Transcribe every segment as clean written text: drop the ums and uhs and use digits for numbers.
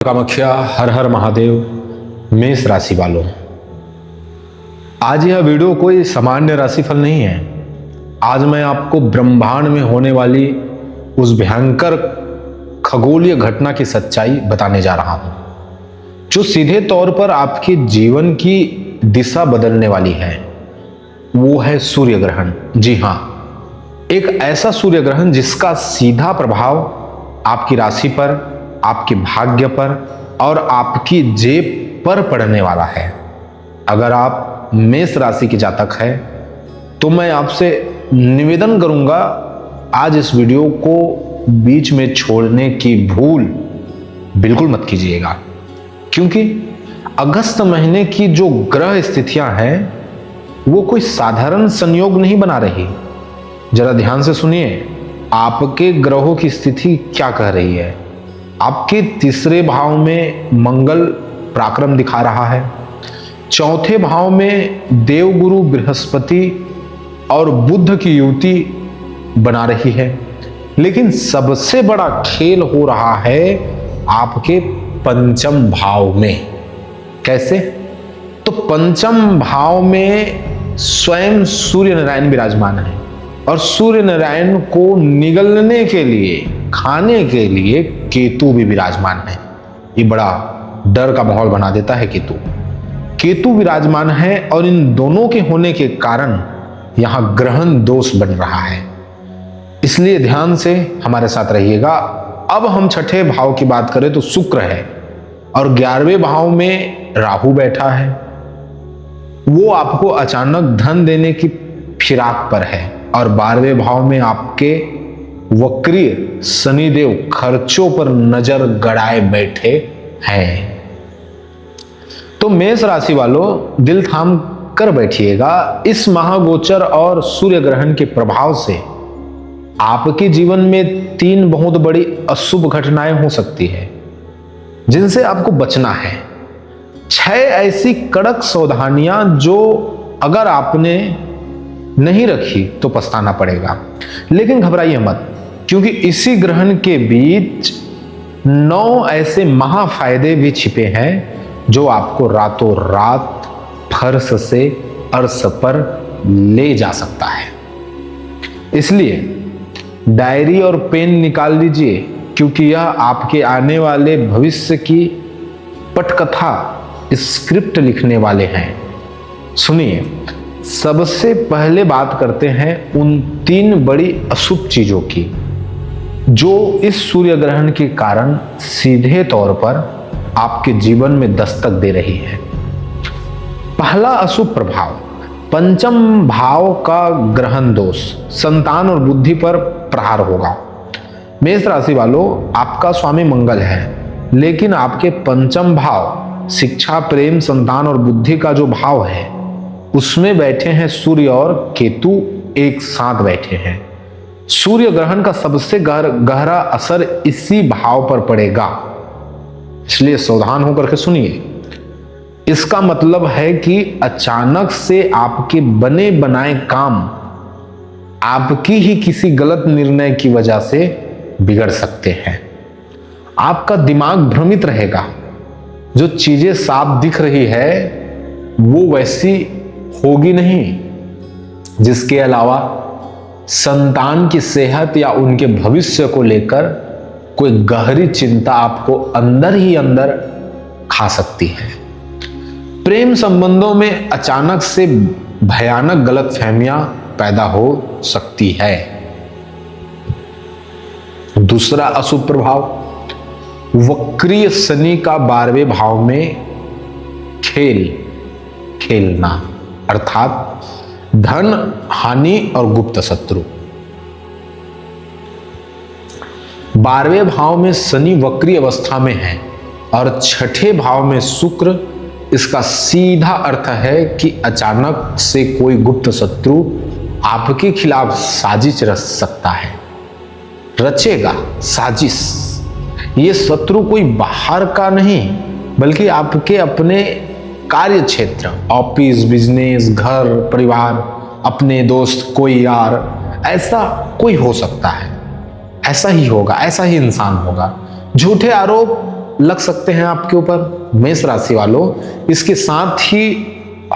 कामाख्या हर हर महादेव। मेष राशि वालों, आज यह वीडियो कोई सामान्य राशिफल नहीं है। आज मैं आपको ब्रह्मांड में होने वाली उस भयंकर खगोलीय घटना की सच्चाई बताने जा रहा हूं, जो सीधे तौर पर आपके जीवन की दिशा बदलने वाली है। वो है सूर्य ग्रहण। जी हां, एक ऐसा सूर्य ग्रहण जिसका सीधा प्रभाव आपकी राशि पर, आपके भाग्य पर और आपकी जेब पर पड़ने वाला है। अगर आप मेष राशि के जातक हैं तो मैं आपसे निवेदन करूंगा, आज इस वीडियो को बीच में छोड़ने की भूल बिल्कुल मत कीजिएगा, क्योंकि अगस्त महीने की जो ग्रह स्थितियां हैं वो कोई साधारण संयोग नहीं बना रही। जरा ध्यान से सुनिए, आपके ग्रहों की स्थिति क्या कह रही है। आपके तीसरे भाव में मंगल पराक्रम दिखा रहा है, चौथे भाव में देवगुरु बृहस्पति और बुध की युति बना रही है, लेकिन सबसे बड़ा खेल हो रहा है आपके पंचम भाव में। कैसे? तो पंचम भाव में स्वयं सूर्य नारायण विराजमान है और सूर्य नारायण को निगलने के लिए, खाने के लिए केतु भी विराजमान है। ये बड़ा डर का माहौल बना देता है। केतु विराजमान है और इन दोनों के होने के कारण यहां ग्रहण दोष बन रहा है। इसलिए ध्यान से हमारे साथ रहिएगा। अब हम छठे भाव की बात करें तो शुक्र है और 11वें भाव में राहु बैठा है। वो आपको अचानक धन देने की फिराक पर है और 12वें भाव में आपके वक्रीय शनिदेव खर्चों पर नजर गड़ाए बैठे हैं। तो मेष राशि वालों, दिल थाम कर बैठिएगा। इस महागोचर और सूर्य ग्रहण के प्रभाव से आपके जीवन में 3 बहुत बड़ी अशुभ घटनाएं हो सकती है, जिनसे आपको बचना है। 6 ऐसी कड़क सावधानियां जो अगर आपने नहीं रखी तो पछताना पड़ेगा। लेकिन घबराइए मत, क्योंकि इसी ग्रहण के बीच 9 ऐसे महाफायदे भी छिपे हैं जो आपको रातों रात फर्श से अर्श पर ले जा सकता है। इसलिए डायरी और पेन निकाल लीजिए, क्योंकि यह आपके आने वाले भविष्य की पटकथा स्क्रिप्ट लिखने वाले हैं। सुनिए, सबसे पहले बात करते हैं उन 3 बड़ी अशुभ चीजों की जो इस सूर्य ग्रहण के कारण सीधे तौर पर आपके जीवन में दस्तक दे रही है। पहला अशुभ प्रभाव, पंचम भाव का ग्रहण दोष संतान और बुद्धि पर प्रहार होगा। मेष राशि वालों, आपका स्वामी मंगल है, लेकिन आपके पंचम भाव शिक्षा, प्रेम, संतान और बुद्धि का जो भाव है उसमें बैठे हैं सूर्य और केतु एक साथ बैठे हैं। सूर्य ग्रहण का सबसे गहरा असर इसी भाव पर पड़ेगा, इसलिए सावधान होकर के सुनिए। इसका मतलब है कि अचानक से आपके बने बनाए काम आपकी ही किसी गलत निर्णय की वजह से बिगड़ सकते हैं। आपका दिमाग भ्रमित रहेगा। जो चीजें साफ दिख रही है वो वैसी होगी नहीं। जिसके अलावा संतान की सेहत या उनके भविष्य को लेकर कोई गहरी चिंता आपको अंदर ही अंदर खा सकती है। प्रेम संबंधों में अचानक से भयानक गलतफहमियां पैदा हो सकती है। दूसरा अशुभ प्रभाव, वक्रीय शनि का 12वें भाव में खेलना, अर्थात धन हानि और गुप्त शत्रु। 12वें भाव में शनि वक्री अवस्था में है और छठे भाव में शुक्र। इसका सीधा अर्थ है कि अचानक से कोई गुप्त शत्रु आपके खिलाफ साजिश रच सकता है, रचेगा साजिश। ये शत्रु कोई बाहर का नहीं, बल्कि आपके अपने कार्य क्षेत्र, ऑफिस, बिजनेस, घर, परिवार, अपने दोस्त, कोई यार, ऐसा कोई हो सकता है। ऐसा ही होगा, ऐसा ही इंसान होगा। झूठे आरोप लग सकते हैं आपके ऊपर मेष राशि वालों। इसके साथ ही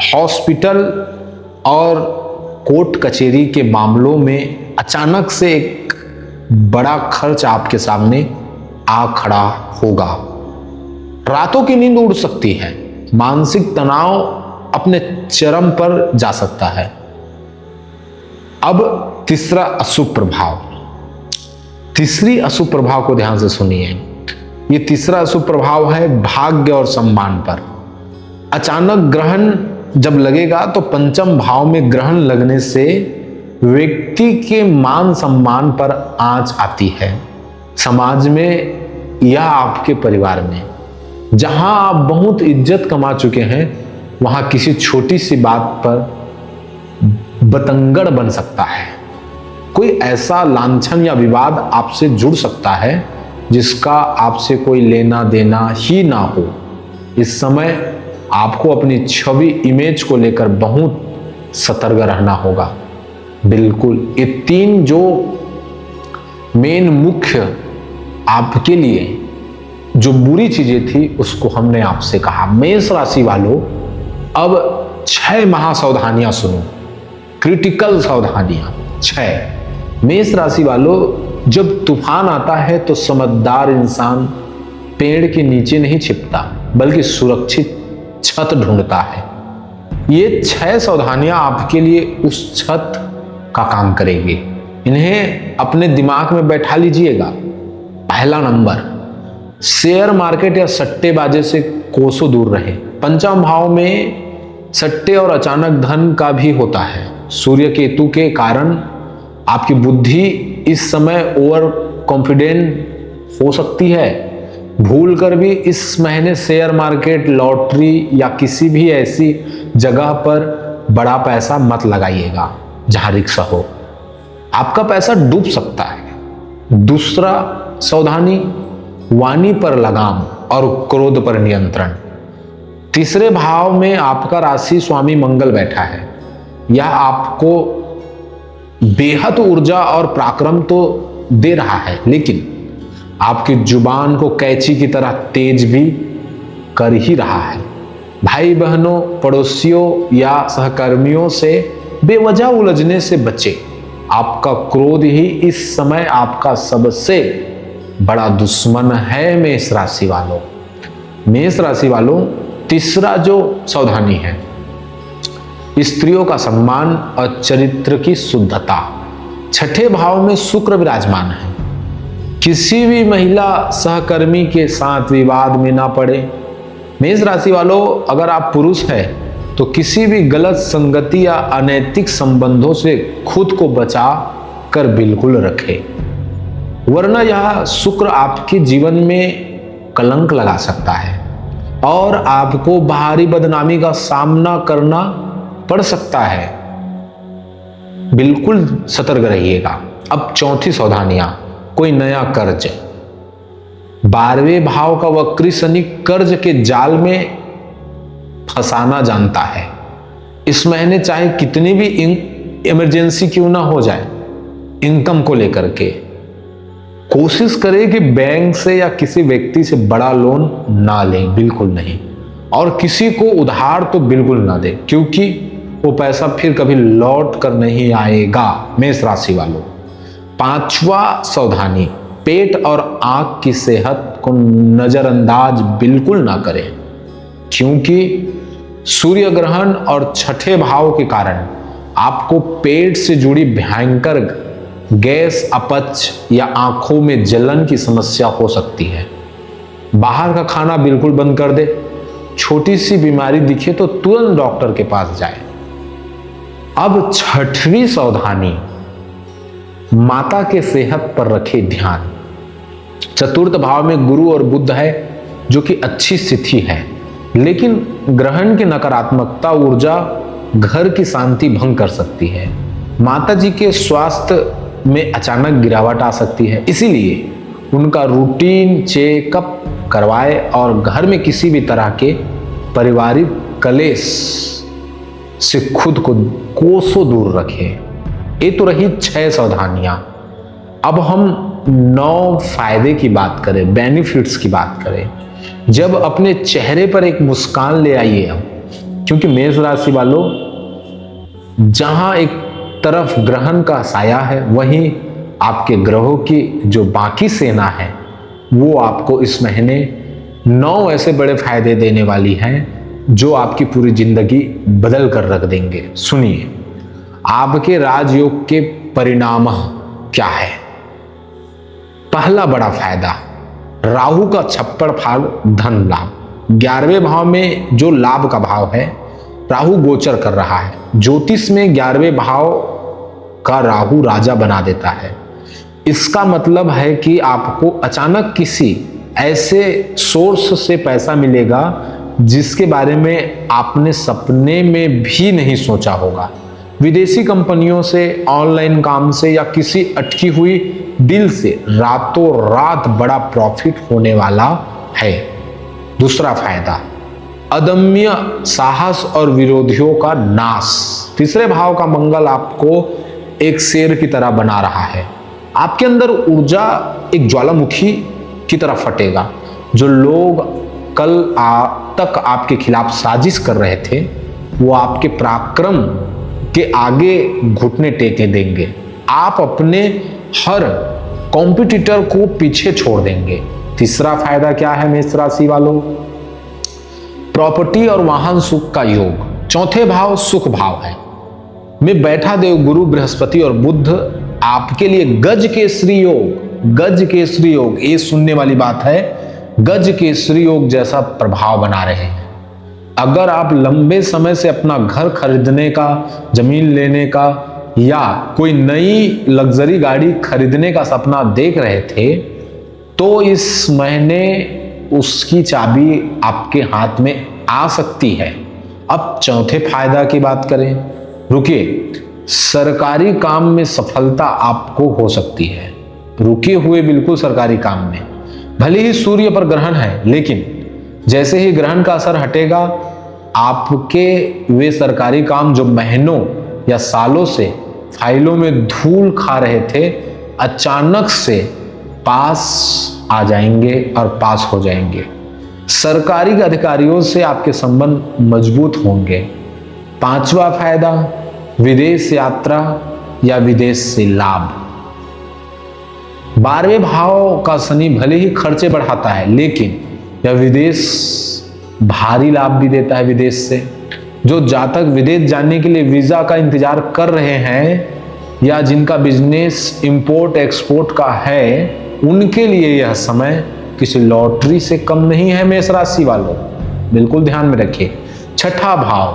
हॉस्पिटल और कोर्ट कचहरी के मामलों में अचानक से एक बड़ा खर्च आपके सामने आ खड़ा होगा। रातों की नींद उड़ सकती है, मानसिक तनाव अपने चरम पर जा सकता है। अब तीसरा अशुभ प्रभाव, तीसरी अशुभ प्रभाव को ध्यान से सुनिए। ये तीसरा अशुभ प्रभाव है भाग्य और सम्मान पर। अचानक ग्रहण जब लगेगा तो पंचम भाव में ग्रहण लगने से व्यक्ति के मान सम्मान पर आंच आती है। समाज में या आपके परिवार में जहां आप बहुत इज्जत कमा चुके हैं, वहां किसी छोटी सी बात पर बतंगड़ बन सकता है। कोई ऐसा लांछन या विवाद आपसे जुड़ सकता है जिसका आपसे कोई लेना देना ही ना हो। इस समय आपको अपनी छवि, इमेज को लेकर बहुत सतर्क रहना होगा। बिल्कुल, ये तीन जो मेन मुख्य आपके लिए जो बुरी चीजें थी उसको हमने आपसे कहा। मेष राशि वालों, अब 6 महासावधानियां सुनो, क्रिटिकल सावधानियां 6। मेष राशि वालों, जब तूफान आता है तो समझदार इंसान पेड़ के नीचे नहीं छिपता बल्कि सुरक्षित छत ढूंढता है। ये 6 सावधानियां आपके लिए उस छत का काम करेंगे। इन्हें अपने दिमाग में बैठा लीजिएगा। पहला नंबर, शेयर मार्केट या सट्टेबाजी से कोसों दूर रहे। पंचम भाव में सट्टे और अचानक धन का भी होता है। सूर्य केतु के कारण आपकी बुद्धि इस समय ओवर कॉन्फिडेंट हो सकती है। भूल कर भी इस महीने शेयर मार्केट, लॉटरी या किसी भी ऐसी जगह पर बड़ा पैसा मत लगाइएगा जहां रिस्क हो, आपका पैसा डूब सकता है। दूसरा सावधानी, वाणी पर लगाम और क्रोध पर नियंत्रण। तीसरे भाव में आपका राशि स्वामी मंगल बैठा है। यह आपको बेहद ऊर्जा और पराक्रम तो दे रहा है, लेकिन आपकी जुबान को कैंची की तरह तेज भी कर ही रहा है। भाई बहनों, पड़ोसियों या सहकर्मियों से बेवजह उलझने से बचे। आपका क्रोध ही इस समय आपका सबसे बड़ा दुश्मन है। मेष राशि वालों, मेष राशि वालों, तीसरा जो सावधानी है, स्त्रियों का सम्मान और चरित्र की शुद्धता। छठे भाव में शुक्र विराजमान है। किसी भी महिला सहकर्मी के साथ विवाद में ना पड़े। मेष राशि वालों, अगर आप पुरुष हैं तो किसी भी गलत संगति या अनैतिक संबंधों से खुद को बचा कर बिल्कुल रखें, वरना यह शुक्र आपके जीवन में कलंक लगा सकता है और आपको भारी बदनामी का सामना करना पड़ सकता है। बिल्कुल सतर्क रहिएगा। अब चौथी सावधानियां, कोई नया कर्ज। 12वें भाव का वक्री शनि कर्ज के जाल में फंसाना जानता है। इस महीने चाहे कितनी भी इमरजेंसी क्यों ना हो जाए, इनकम को लेकर के कोशिश करें कि बैंक से या किसी व्यक्ति से बड़ा लोन ना लें, बिल्कुल नहीं। और किसी को उधार तो बिल्कुल ना दें, क्योंकि वो पैसा फिर कभी लौट कर नहीं आएगा। मेष राशि वालों, 5वां सावधानी, पेट और आंख की सेहत को नजरअंदाज बिल्कुल ना करें, क्योंकि सूर्य ग्रहण और छठे भाव के कारण आपको पेट से जुड़ी भयंकर गैस, अपच या आंखों में जलन की समस्या हो सकती है। बाहर का खाना बिल्कुल बंद कर दे। छोटी सी बीमारी दिखे तो तुरंत डॉक्टर के पास जाए। अब 6वीं सावधानी, माता के सेहत पर रखे ध्यान। चतुर्थ भाव में गुरु और बुध है, जो कि अच्छी स्थिति है, लेकिन ग्रहण की नकारात्मकता ऊर्जा घर की शांति भंग कर सकती है। माता जी के स्वास्थ्य में अचानक गिरावट आ सकती है, इसीलिए उनका रूटीन चेकअप करवाए और घर में किसी भी तरह के पारिवारिक कलेश से खुद को कोसों दूर रखें। ये तो रही 6 सावधानियां। अब हम 9 फायदे की बात करें, बेनिफिट्स की बात करें। जब अपने चेहरे पर एक मुस्कान ले आइए आप, क्योंकि मेष राशि वालों, जहां एक तरफ ग्रहण का साया है, वहीं आपके ग्रहों की जो बाकी सेना है वो आपको इस महीने 9 ऐसे बड़े फायदे देने वाली हैं जो आपकी पूरी जिंदगी बदल कर रख देंगे। सुनिए, आपके राजयोग के परिणाम क्या है। पहला बड़ा फायदा, राहु का छप्पड़ फाड़ धन लाभ। 11वें भाव में जो लाभ का भाव है, राहु गोचर कर रहा है। ज्योतिष में 11वें भाव का राहु राजा बना देता है। इसका मतलब है कि आपको अचानक किसी ऐसे सोर्स से पैसा मिलेगा जिसके बारे में आपने सपने में भी नहीं सोचा होगा। विदेशी कंपनियों से, ऑनलाइन काम से या किसी अटकी हुई डील से रातों रात बड़ा प्रॉफिट होने वाला है। दूसरा फायदा, अदम्य साहस और विरोधियों का नाश। तीसरे भाव का मंगल आपको एक शेर की तरह बना रहा है। आपके अंदर ऊर्जा एक ज्वालामुखी की तरह फटेगा। जो लोग कल तक आपके खिलाफ साजिश कर रहे थे, वो आपके पराक्रम के आगे घुटने टेके देंगे। आप अपने हर कॉम्पिटिटर को पीछे छोड़ देंगे। तीसरा फायदा क्या है मेष राशि वालों, प्रॉपर्टी और वाहन सुख का योग। चौथे भाव सुख भाव है, में बैठा देव गुरु बृहस्पति और बुध आपके लिए गज केसरी योग, गज केसरी योग, ये सुनने वाली बात है, गज केसरी योग जैसा प्रभाव बना रहे हैं। अगर आप लंबे समय से अपना घर खरीदने का, जमीन लेने का या कोई नई लग्जरी गाड़ी खरीदने का सपना देख रहे थे, तो इस महीने उसकी चाबी आपके हाथ में आ सकती है। अब चौथे फायदा की बात करें, रुकिए, सरकारी काम में सफलता आपको हो सकती है। रुके हुए बिल्कुल सरकारी काम में, भले ही सूर्य पर ग्रहण है, लेकिन जैसे ही ग्रहण का असर हटेगा, आपके वे सरकारी काम जो महीनों या सालों से फाइलों में धूल खा रहे थे, अचानक से पास आ जाएंगे और पास हो जाएंगे। सरकारी अधिकारियों से आपके संबंध मजबूत होंगे। पांचवा फायदा, विदेश यात्रा या विदेश से लाभ। 12वें भाव का शनि भले ही खर्चे बढ़ाता है, लेकिन यह विदेश भारी लाभ भी देता है। विदेश से जो जातक विदेश जाने के लिए वीजा का इंतजार कर रहे हैं या जिनका बिजनेस इंपोर्ट एक्सपोर्ट का है, उनके लिए यह समय किसी लॉटरी से कम नहीं है मेष राशि वालों, बिल्कुल ध्यान में रखिए। छठा भाव,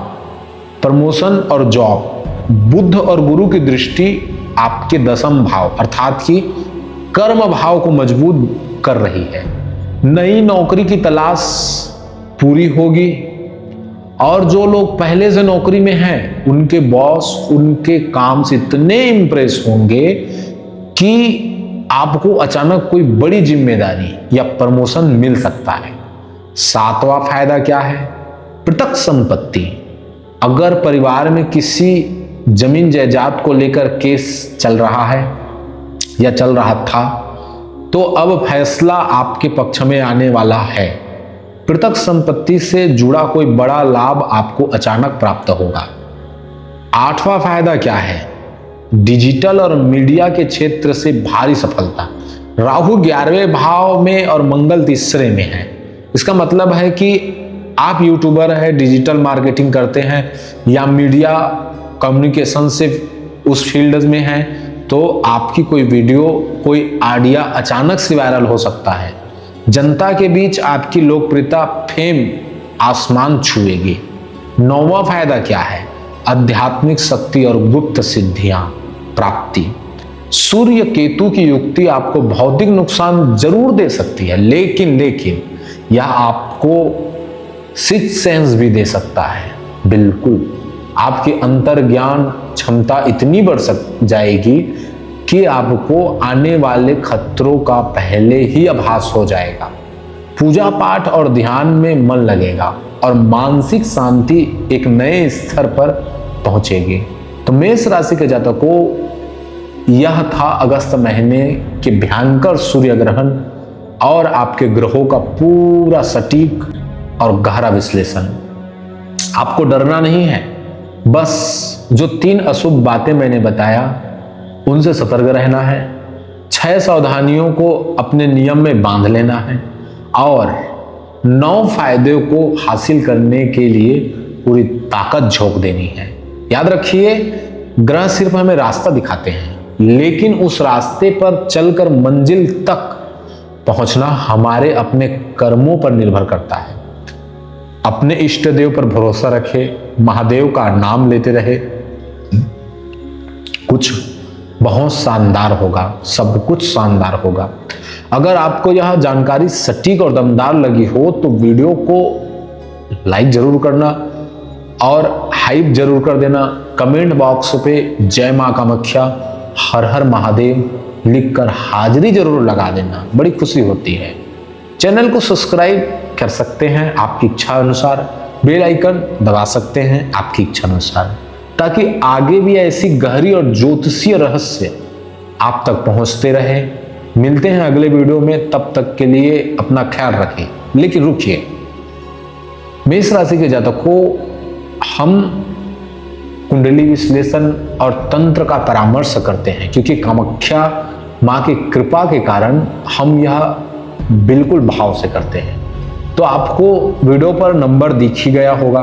प्रमोशन और जॉब। बुध और गुरु की दृष्टि आपके 10वें भाव अर्थात कि कर्म भाव को मजबूत कर रही है। नई नौकरी की तलाश पूरी होगी और जो लोग पहले से नौकरी में हैं, उनके बॉस उनके काम से इतने इंप्रेस होंगे कि आपको अचानक कोई बड़ी जिम्मेदारी या प्रमोशन मिल सकता है। 7वां फायदा क्या है, पृथक संपत्ति। अगर परिवार में किसी जमीन जायदाद को लेकर केस चल रहा है या चल रहा था, तो अब फैसला आपके पक्ष में आने वाला है। पृथक संपत्ति से जुड़ा कोई बड़ा लाभ आपको अचानक प्राप्त होगा। 8वां फायदा क्या है, डिजिटल और मीडिया के क्षेत्र से भारी सफलता। राहु 11वें भाव में और मंगल 3रे में है। इसका मतलब है कि आप यूट्यूबर हैं, डिजिटल मार्केटिंग करते हैं या मीडिया कम्युनिकेशन से उस फील्ड में हैं, तो आपकी कोई वीडियो, कोई आइडिया अचानक से वायरल हो सकता है। जनता के बीच आपकी लोकप्रियता, फेम आसमान छुएगी। 9वां फायदा क्या है, आध्यात्मिक शक्ति और गुप्त सिद्धियां प्राप्ति। सूर्य केतु की युक्ति आपको भौतिक नुकसान जरूर दे सकती है, लेकिन यह आपको सिक्स्थ सेंस भी दे सकता है। बिल्कुल, आपकी अंतर ज्ञान क्षमता इतनी बढ़ जाएगी कि आपको आने वाले खतरों का पहले ही आभास हो जाएगा। पूजा पाठ और ध्यान में मन लगेगा और मानसिक शांति एक नए स्तर पर पहुंचेगी। तो मेष राशि के जातकों, यह था अगस्त महीने के भयंकर सूर्य ग्रहण और आपके ग्रहों का पूरा सटीक और गहरा विश्लेषण। आपको डरना नहीं है, बस जो 3 अशुभ बातें मैंने बताया उनसे सतर्क रहना है, 6 सावधानियों को अपने नियम में बांध लेना है और 9 फायदे को हासिल करने के लिए पूरी ताकत झोंक देनी है। याद रखिए, ग्रह सिर्फ हमें रास्ता दिखाते हैं, लेकिन उस रास्ते पर चलकर मंजिल तक पहुंचना हमारे अपने कर्मों पर निर्भर करता है। अपने इष्ट देव पर भरोसा रखें, महादेव का नाम लेते रहे, कुछ बहुत शानदार होगा, सब कुछ शानदार होगा। अगर आपको यह जानकारी सटीक और दमदार लगी हो तो वीडियो को लाइक जरूर करना और हाइप जरूर कर देना। कमेंट बॉक्स पे जय मां कामाख्या, हर हर महादेव लिखकर हाजिरी जरूर लगा देना, बड़ी खुशी होती है। चैनल को सब्सक्राइब कर सकते हैं आपकी इच्छा अनुसार, बेल आइकन दबा सकते हैं आपकी इच्छा अनुसार, ताकि आगे भी ऐसी गहरी और ज्योतिषीय रहस्य आप तक पहुंचते रहे। मिलते हैं अगले वीडियो में, तब तक के लिए अपना ख्याल रखें। लेकिन रुकिए, मेष राशि के जातकों, हम कुंडली विश्लेषण और तंत्र का परामर्श करते हैं, क्योंकि कामाख्या माँ की कृपा के कारण हम यह बिल्कुल भाव से करते हैं। तो आपको वीडियो पर नंबर दिख ही गया होगा,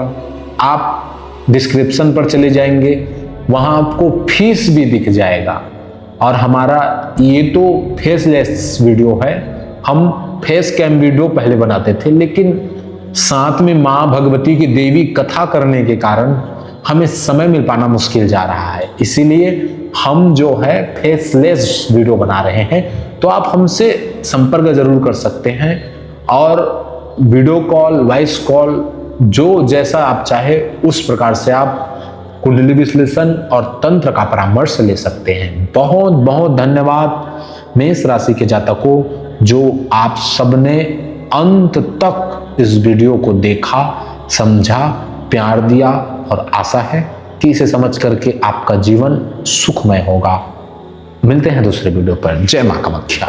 आप डिस्क्रिप्शन पर चले जाएंगे, वहाँ आपको फीस भी दिख जाएगा। और हमारा ये तो फेसलेस वीडियो है, हम फेस कैम वीडियो पहले बनाते थे, लेकिन साथ में माँ भगवती की देवी कथा करने के कारण हमें समय मिल पाना मुश्किल जा रहा है, इसीलिए हम जो है फेसलेस वीडियो बना रहे हैं। तो आप हमसे संपर्क जरूर कर सकते हैं और वीडियो कॉल, वॉइस कॉल, जो जैसा आप चाहे उस प्रकार से आप कुंडली विश्लेषण और तंत्र का परामर्श ले सकते हैं। बहुत बहुत धन्यवाद मेष राशि के जातकों, जो आप सबने अंत तक इस वीडियो को देखा, समझा, प्यार दिया और आशा है कि इसे समझ करके आपका जीवन सुखमय होगा। मिलते हैं दूसरे वीडियो पर। जय मां कामाख्या।